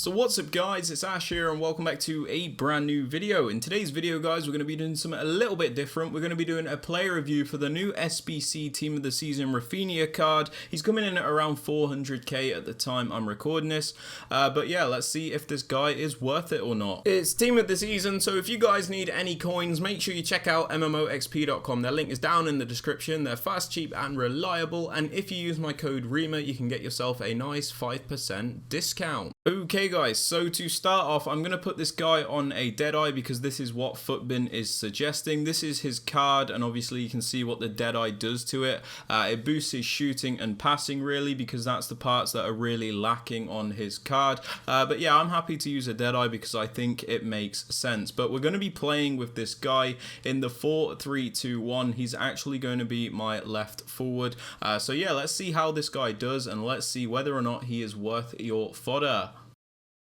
So what's up guys, it's Ash here and welcome back to a brand new video. In today's video guys, we're going to be doing something a little bit different. We're going to be doing a player review for the new SBC Team of the Season RAPHINHA card. He's coming in at around 400k at the time I'm recording this. But yeah, let's see if this guy is worth it or not. It's Team of the Season, so if you guys need any coins, make sure you check out MMOXP.com. Their link is down in the description. They're fast, cheap and reliable, and if you use my code Rema, you can get yourself a nice 5% discount. Okay guys, so to start off, I'm going to put this guy on a Deadeye because this is what Footbin is suggesting. This is his card, and obviously you can see what the Deadeye does to it. It boosts his shooting and passing really, because that's the parts that are really lacking on his card. But yeah, I'm happy to use a Deadeye because I think it makes sense. But we're going to be playing with this guy in the 4-3-2-1. He's actually going to be my left forward. So yeah, let's see how this guy does, and let's see whether or not he is worth your fodder.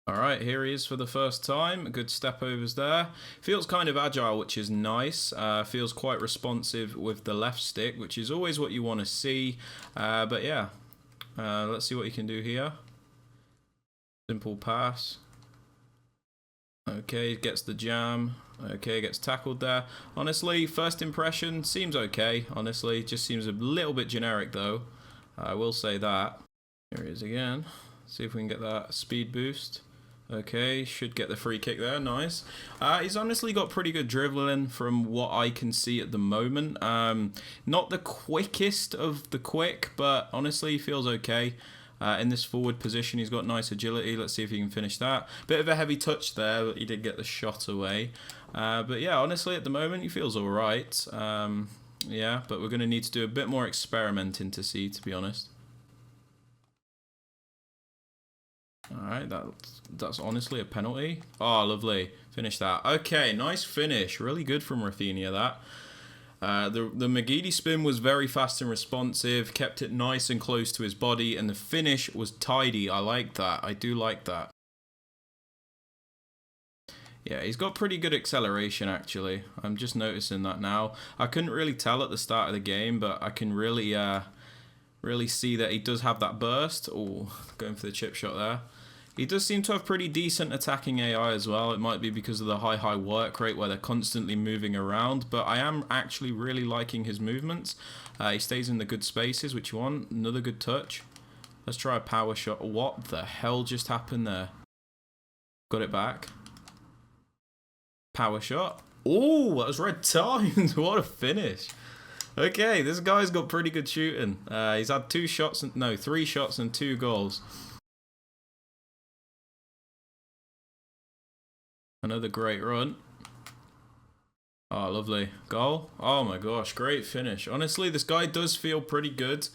Alright, here he is for the first time. Good step overs there. Feels kind of agile, which is nice. Feels quite responsive with the left stick, which is always what you want to see. But yeah, let's see what he can do here. Simple pass. Okay, gets the jam. Okay, gets tackled there. Honestly, first impression seems okay. Honestly, just seems a little bit generic though. I will say that. Here he is again. See if we can get that speed boost. Okay, should get the free kick there, nice. He's honestly got pretty good dribbling from what I can see at the moment. Not the quickest of the quick, but honestly he feels okay. In this forward position, he's got nice agility. Let's see if he can finish that. Bit of a heavy touch there, but he did get the shot away. But yeah, honestly at the moment he feels alright. Yeah, but we're going to need to do a bit more experimenting to see, to be honest. Alright, that's honestly a penalty. Oh, lovely. Finish that. Okay, nice finish. Really good from RAPHINHA, that. The McGeady spin was very fast and responsive, kept it nice and close to his body, and the finish was tidy. I like that. I do like that. Yeah, he's got pretty good acceleration, actually. I'm just noticing that now. I couldn't really tell at the start of the game, but I can really see that he does have that burst. Oh, going for the chip shot there. He does seem to have pretty decent attacking AI as well. It might be because of the high work rate where they're constantly moving around, but I am actually really liking his movements. He stays in the good spaces, which you want. Another good touch. Let's try a power shot. What the hell just happened there? Got it back. Power shot. Oh, that was red timed. What a finish. Okay, this guy's got pretty good shooting. He's had 3 shots and 2 goals. Another great run. Oh, lovely. Goal. Oh my gosh, great finish. Honestly, this guy does feel pretty good.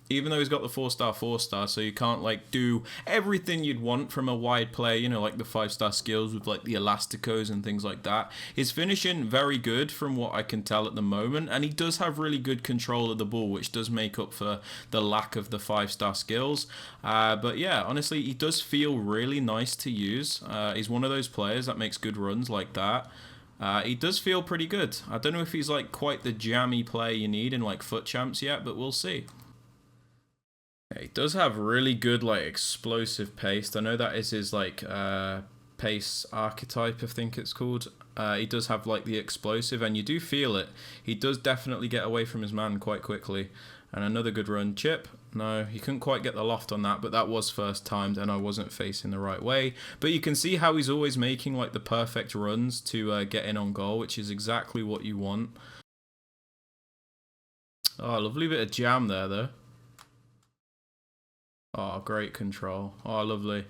Even though he's got the 4-star, so you can't like do everything you'd want from a wide player, you know, like the 5-star skills with like the elasticos and things like that. His finishing very good from what I can tell at the moment, and he does have really good control of the ball, which does make up for the lack of the 5-star skills. But yeah, honestly, he does feel really nice to use. He's one of those players that makes good runs like that. He does feel pretty good. I don't know if he's like quite the jammy player you need in like FUT champs yet, but we'll see. He does have really good like explosive pace. I know that is his like pace archetype, I think it's called. He does have like the explosive, and you do feel it. He does definitely get away from his man quite quickly. And another good run. Chip. No, he couldn't quite get the loft on that, but that was first timed and I wasn't facing the right way. But you can see how he's always making like the perfect runs to get in on goal, which is exactly what you want. Oh, lovely bit of jam there though. Oh, great control. Oh, lovely.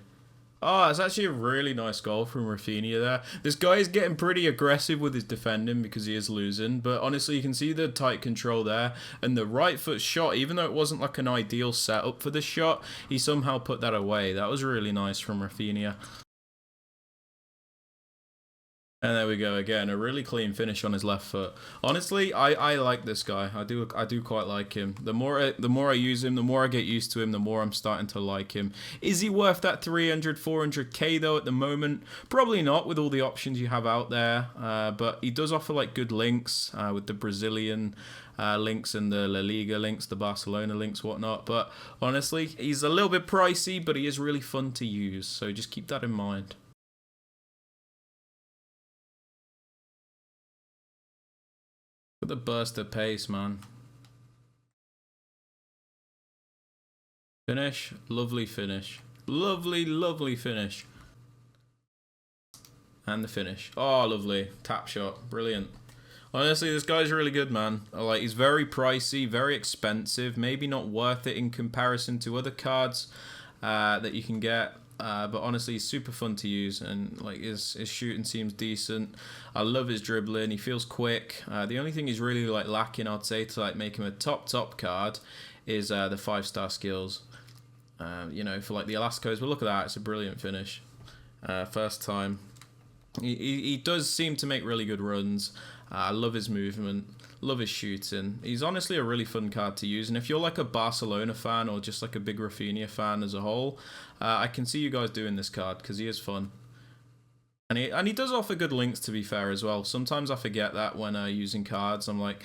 Oh, it's actually a really nice goal from RAPHINHA there. This guy is getting pretty aggressive with his defending because he is losing. But honestly, you can see the tight control there. And the right foot shot, even though it wasn't like an ideal setup for the shot, he somehow put that away. That was really nice from RAPHINHA. And there we go again, a really clean finish on his left foot. Honestly, I like this guy. I do quite like him. The more I use him, the more I get used to him, the more I'm starting to like him. Is he worth that 300, 400k though at the moment? Probably not with all the options you have out there. But he does offer like good links with the Brazilian links and the La Liga links, the Barcelona links, whatnot. But honestly, he's a little bit pricey, but he is really fun to use. So just keep that in mind. Look at the burst of pace, man. Finish, lovely finish. Lovely, lovely finish. And the finish. Oh, lovely. Tap shot. Brilliant. Honestly, this guy's really good, man. Like, he's very pricey, very expensive. Maybe not worth it in comparison to other cards that you can get. But honestly, he's super fun to use, and like his shooting seems decent. I love his dribbling. He feels quick. The only thing he's really like lacking, I'd say, to like make him a top card is the 5-star skills. You know, for like the Elasticos. But look at that, it's a brilliant finish. First time. He does seem to make really good runs. I love his movement, love his shooting. He's honestly a really fun card to use, and if you're like a Barcelona fan or just like a big Raphinha fan as a whole, I can see you guys doing this card because he is fun. And he does offer good links, to be fair, as well. Sometimes I forget that when using cards. I'm like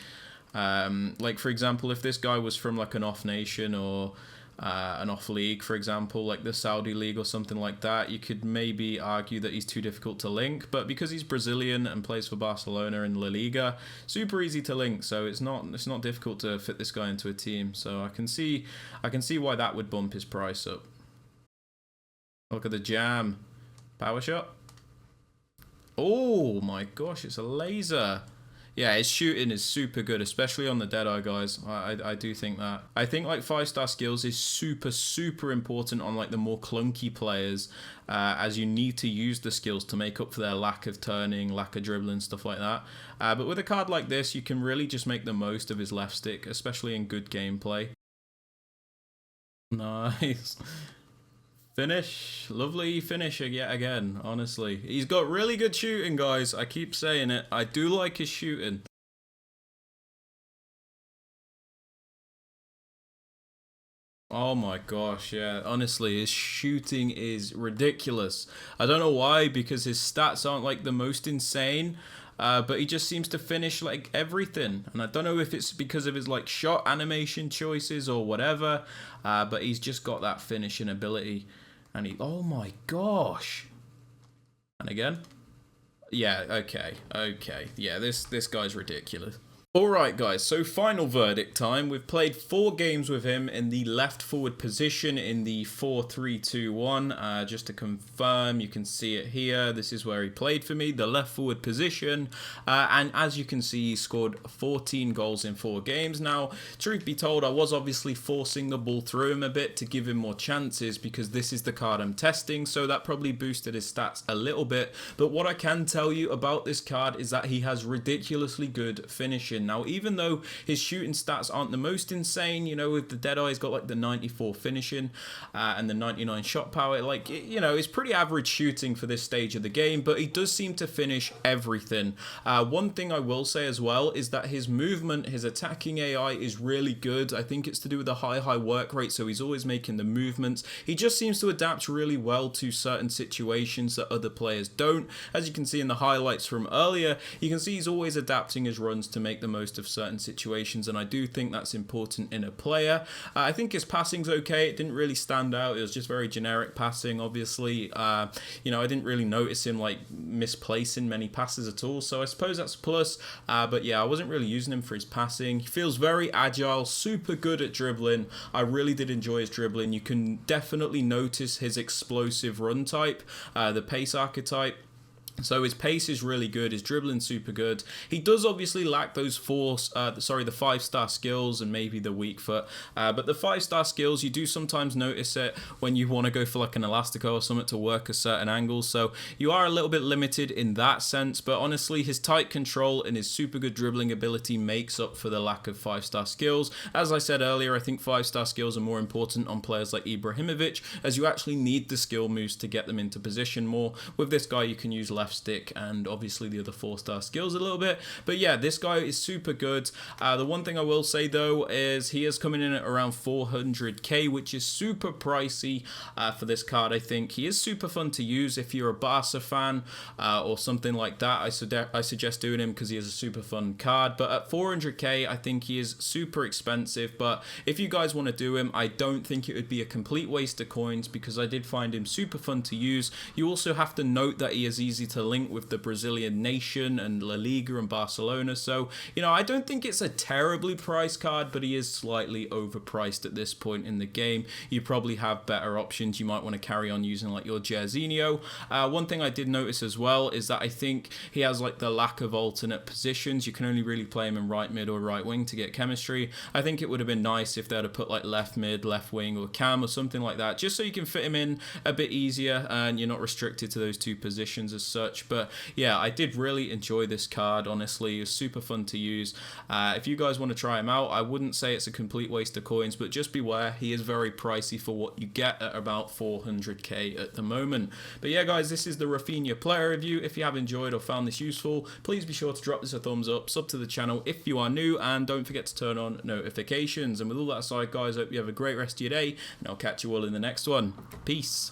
for example, if this guy was from like an off nation or an off league, for example, like the Saudi league or something like that, you could maybe argue that he's too difficult to link. But because he's Brazilian and plays for Barcelona in La Liga, super easy to link. So it's not difficult to fit this guy into a team. So I can see why that would bump his price up. Look at the jam, power shot. Oh my gosh, it's a laser. Yeah, his shooting is super good, especially on the Deadeye guys. I do think that. I think like 5-star skills is super important on like the more clunky players, as you need to use the skills to make up for their lack of turning, lack of dribbling, stuff like that. But with a card like this, you can really just make the most of his left stick, especially in good gameplay. Nice. Finish. Lovely finish yet again, honestly. He's got really good shooting, guys. I keep saying it. I do like his shooting. Oh my gosh, yeah. Honestly, his shooting is ridiculous. I don't know why, because his stats aren't like the most insane. But he just seems to finish like everything, and I don't know if it's because of his like shot animation choices or whatever, but he's just got that finishing ability, and oh my gosh. And again, yeah, okay, yeah, this guy's ridiculous. Alright guys, so final verdict time. We've played 4 games with him in the left forward position in the 4-3-2-1. Just to confirm, you can see it here. This is where he played for me, the left forward position. And as you can see, he scored 14 goals in 4 games. Now, truth be told, I was obviously forcing the ball through him a bit to give him more chances because this is the card I'm testing. So that probably boosted his stats a little bit. But what I can tell you about this card is that he has ridiculously good finishing. Now, even though his shooting stats aren't the most insane, you know, with the Deadeye, he's got like the 94 finishing and the 99 shot power. Like, you know, it's pretty average shooting for this stage of the game, but he does seem to finish everything. One thing I will say as well is that his movement, his attacking AI is really good. I think it's to do with the high work rate, so he's always making the movements. He just seems to adapt really well to certain situations that other players don't. As you can see in the highlights from earlier, you can see he's always adapting his runs to make the most of certain situations, and I do think that's important in a player. I think his passing's okay. It didn't really stand out. It was just very generic passing, obviously. You know, I didn't really notice him like misplacing many passes at all, so I suppose that's a plus. But yeah, I wasn't really using him for his passing. He feels very agile, super good at dribbling. I really did enjoy his dribbling. You can definitely notice his explosive run type, the pace archetype. So his pace is really good, his dribbling super good. He does obviously lack those the 5-star skills and maybe the weak foot. But the 5-star skills, you do sometimes notice it when you want to go for like an elastico or something to work a certain angle. So you are a little bit limited in that sense. But honestly, his tight control and his super good dribbling ability makes up for the lack of 5-star skills. As I said earlier, I think 5-star skills are more important on players like Ibrahimovic, as you actually need the skill moves to get them into position more. With this guy, you can use left left stick and obviously the other 4-star skills a little bit. But yeah, this guy is super good. The one thing I will say though is he is coming in at around 400k, which is super pricey for this card. I think he is super fun to use if you're a Barca fan or something like that. I suggest doing him because he is a super fun card. But at 400k, I think he is super expensive. But if you guys want to do him, I don't think it would be a complete waste of coins because I did find him super fun to use. You also have to note that he is easy to link with the Brazilian nation and La Liga and Barcelona. So, you know, I don't think it's a terribly priced card, but he is slightly overpriced at this point in the game. You probably have better options. You might want to carry on using like your Jairzinho. One thing I did notice as well is that I think he has like the lack of alternate positions. You can only really play him in right mid or right wing to get chemistry. I think it would have been nice if they had to put like left mid, left wing or cam or something like that, just so you can fit him in a bit easier and you're not restricted to those two positions as such. But yeah, I did really enjoy this card. Honestly, it was super fun to use. If you guys want to try him out, I wouldn't say it's a complete waste of coins, but just beware, he is very pricey for what you get at about 400k at the moment. But yeah guys, this is the Raphinha player review. If you have enjoyed or found this useful, please be sure to drop this a thumbs up, sub to the channel if you are new, and don't forget to turn on notifications. And with all that aside guys, I hope you have a great rest of your day, and I'll catch you all in the next one. Peace.